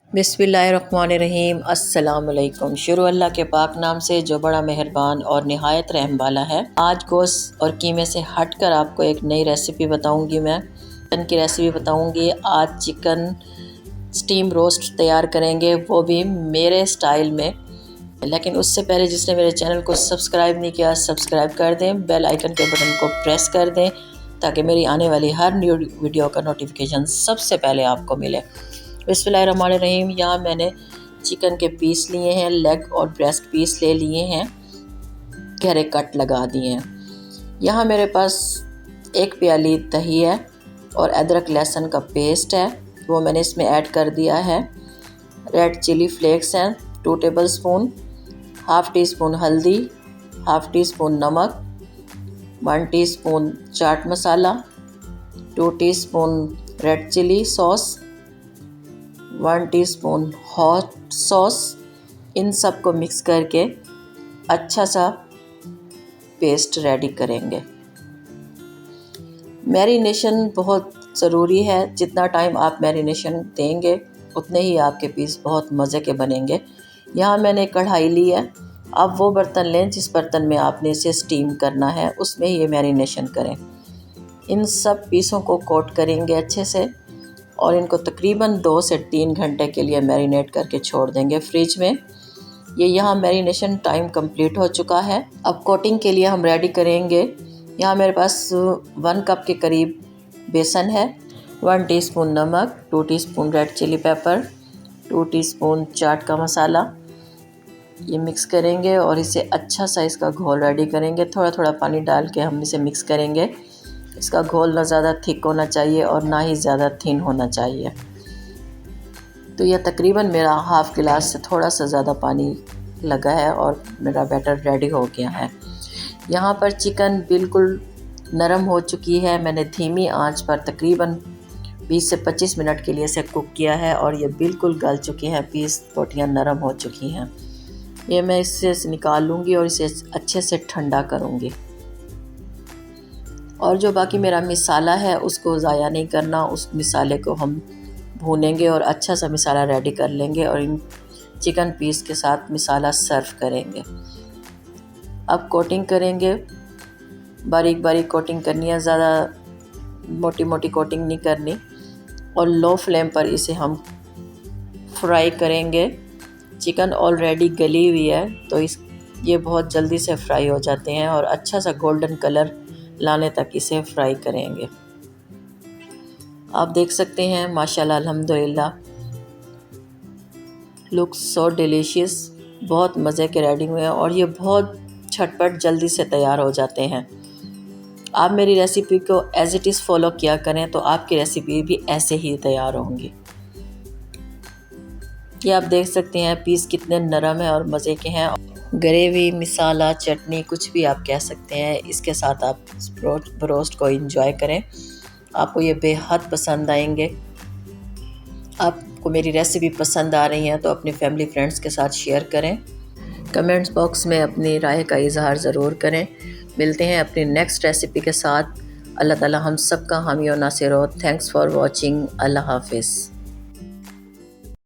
बिस्मिल्लाहिर्रहमानिर्रहीम। अस्सलाम वालेकुम। शुरू अल्लाह के पाक नाम से जो बड़ा मेहरबान और निहायत रहम वाला है। आज गोश्त और कीमे से हटकर आपको एक नई रेसिपी बताऊंगी। मैं चिकन की रेसिपी बताऊंगी। आज चिकन स्टीम रोस्ट तैयार करेंगे, वो भी मेरे स्टाइल में। लेकिन उससे पहले जिसने मेरे चैनल को सब्सक्राइब नहीं किया, सब्सक्राइब कर दें, बेल आइकन के बटन को प्रेस कर दें ताकि मेरी आने वाली हर न्यू वीडियो का नोटिफिकेशन सबसे पहले आपको मिले। बिस्मिल्लाहिर्रहमानिर्रहीम। यहाँ मैंने चिकन के पीस लिए हैं, लेग और ब्रेस्ट पीस ले लिए हैं, गहरे कट लगा दिए हैं। यहाँ मेरे पास 1 प्याली दही है और अदरक लहसुन का पेस्ट है, वो मैंने इसमें ऐड कर दिया है। रेड चिली फ्लेक्स हैं 2 tablespoon, half teaspoon हल्दी, हाफ़ टी स्पून नमक, 1 teaspoon chaat masala, 2 teaspoon red chilli sauce, 1 teaspoon hot sauce. इन सब को मिक्स करके अच्छा सा पेस्ट रेडी करेंगे। मैरिनेशन बहुत ज़रूरी है। जितना टाइम आप मैरिनेशन देंगे उतने ही आपके पीस बहुत मज़े के बनेंगे। यहाँ मैंने कढ़ाई ली है। आप वो बर्तन लें जिस बर्तन में आपने इसे स्टीम करना है, उसमें ये मैरिनेशन करें। इन सब पीसों को कोट करेंगे अच्छे से और इनको तकरीबन 2 से 3 घंटे के लिए मैरिनेट करके छोड़ देंगे फ्रिज में। ये यहाँ मैरिनेशन टाइम कंप्लीट हो चुका है। अब कोटिंग के लिए हम रेडी करेंगे। यहाँ मेरे पास 1 कप के करीब बेसन है, 1 टीस्पून नमक, 2 teaspoon red chilli pepper, 2 teaspoon chaat का मसाला। ये मिक्स करेंगे और इसे अच्छा सा इसका घोल रेडी करेंगे। थोड़ा थोड़ा पानी डाल के हम इसे मिक्स करेंगे। इसका घोल ना ज़्यादा थिक होना चाहिए और ना ही ज़्यादा थिन होना चाहिए। तो यह तकरीबन मेरा हाफ़ गिलास से थोड़ा सा ज़्यादा पानी लगा है और मेरा बैटर रेडी हो गया है। यहाँ पर चिकन बिल्कुल नरम हो चुकी है। मैंने धीमी आंच पर तकरीबन 20 से 25 मिनट के लिए इसे कुक किया है और ये बिल्कुल गल चुकी हैं, पीस रोटियाँ नरम हो चुकी हैं। ये मैं इससे निकाल लूँगी और इसे अच्छे से ठंडा करूँगी। और जो बाकी मेरा मिसाला है उसको ज़ाया नहीं करना, उस मिसाले को हम भूनेंगे और अच्छा सा मिसाला रेडी कर लेंगे और इन चिकन पीस के साथ मिसाला सर्व करेंगे। अब कोटिंग करेंगे, बारीक बारीक कोटिंग करनी है, ज़्यादा मोटी मोटी कोटिंग नहीं करनी। और लो फ्लेम पर इसे हम फ्राई करेंगे। चिकन ऑलरेडी गली हुई है तो ये बहुत जल्दी से फ्राई हो जाते हैं और अच्छा सा गोल्डन कलर लाने तक इसे फ्राई करेंगे। आप देख सकते हैं माशाल्लाह अल्हम्दुलिल्लाह, लुक्स सो डिलीशियस। बहुत मज़े के रेडी हुए हैं और ये बहुत झटपट जल्दी से तैयार हो जाते हैं। आप मेरी रेसिपी को एज़ इट इज़ फॉलो किया करें तो आपकी रेसिपी भी ऐसे ही तैयार होंगी। ये आप देख सकते हैं पीस कितने नरम है और मज़े के हैं। ग्रेवी, मिसाला, चटनी कुछ भी आप कह सकते हैं, इसके साथ आप रोस्ट को एंजॉय करें। आपको ये बेहद पसंद आएंगे। आपको मेरी रेसिपी पसंद आ रही है तो अपनी फैमिली फ्रेंड्स के साथ शेयर करें। कमेंट्स बॉक्स में अपनी राय का इजहार ज़रूर करें। मिलते हैं अपनी नेक्स्ट रेसिपी के साथ। अल्लाह ताला हम सब का हामी और नासिर हो। Thanks for watching. अल्लाह हाफिज़।